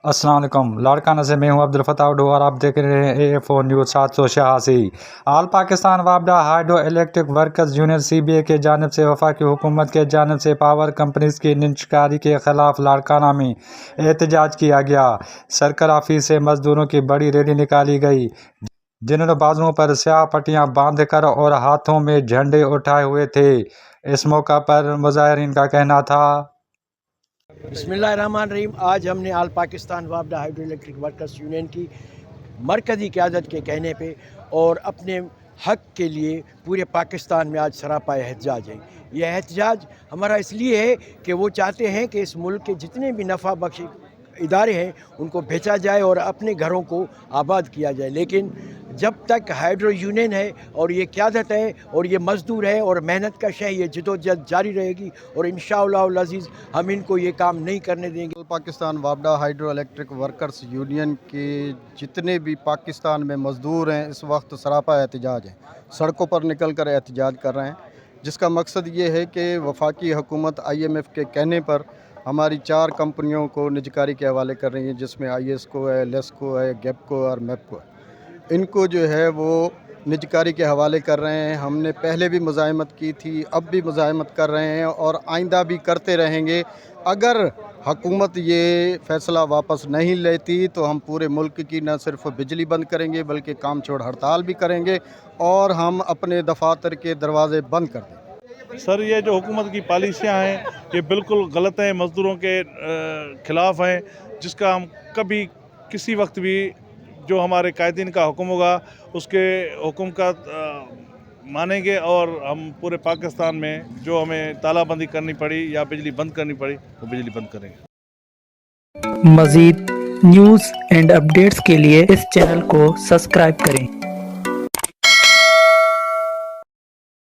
अस्सलाम वालेकुम। लाड़काना से मैं हूं अब्दुल फताह उड्डू और आप देख रहे हैं AFO न्यूज़ 786। ऑल पाकिस्तान वापडा hydro electric workers union CBA के जानिब से वफाकी हुकूमत के जानिब से पावर कंपनीज की निजकारी के ख़िलाफ़ लाड़काना में एहतजाज किया गया। सर्कल ऑफिस से मजदूरों की बड़ी रैली निकाली गई, जिन्होंने बाजुओं पर स्याह पट्टियाँ बांध कर और हाथों में झंडे उठाए हुए थे। इस मौका पर मुजाहिरीन का कहना था, बिस्मिल्लाहिर्रहमानिर्रहीम। आज हमने आल पाकिस्तान वापडा हाइड्रो इलेक्ट्रिक वर्कर्स यूनियन की मरकज़ी क़यादत के कहने पे और अपने हक़ के लिए पूरे पाकिस्तान में आज सरापा एहतजाज है। यह एहतजाज हमारा इसलिए है कि वो चाहते हैं कि इस मुल्क के जितने भी नफ़ा बख्श इदारे हैं उनको बेचा जाए और अपने घरों को आबाद किया जाए, लेकिन जब तक हाइड्रो यूनियन है और ये क़यादत है और ये मज़दूर है और मेहनत का शह ये जदोजहद जारी रहेगी और इंशाअल्लाह अज़ीज़ हम इनको ये काम नहीं करने देंगे। पाकिस्तान वापडा हाइड्रो इलेक्ट्रिक वर्कर्स यूनियन के जितने भी पाकिस्तान में मज़दूर हैं इस वक्त सरापा एहतजाज हैं, सड़कों पर निकल कर एहतजाज कर रहे हैं, जिसका मकसद ये है कि वफाकी हुकूमत IMF के कहने पर हमारी 4 कंपनियों को निजकारी के हवाले कर रही है, जिसमें IESCO है, लेस्को है, गेपको और मेपको है। इनको जो है वो निजकारी के हवाले कर रहे हैं। हमने पहले भी मुज़ाहिमत की थी, अब भी मुज़ाहिमत कर रहे हैं और आइंदा भी करते रहेंगे। अगर हुकूमत ये फ़ैसला वापस नहीं लेती तो हम पूरे मुल्क की न सिर्फ बिजली बंद करेंगे बल्कि काम छोड़ हड़ताल भी करेंगे और हम अपने दफातर के दरवाज़े बंद कर देंगे। सर, ये जो हुकूमत की पॉलिसियाँ हैं ये बिल्कुल गलत हैं, मज़दूरों के ख़िलाफ़ हैं, जिसका हम कभी किसी वक्त भी जो हमारे कायदीन का हुक्म होगा उसके हुक्म का मानेंगे और हम पूरे पाकिस्तान में जो हमें तालाबंदी करनी पड़ी या बिजली बंद करनी पड़ी वो बिजली बंद करेंगे। मज़ीद न्यूज़ एंड अपडेट्स के लिए इस चैनल को सब्सक्राइब करें।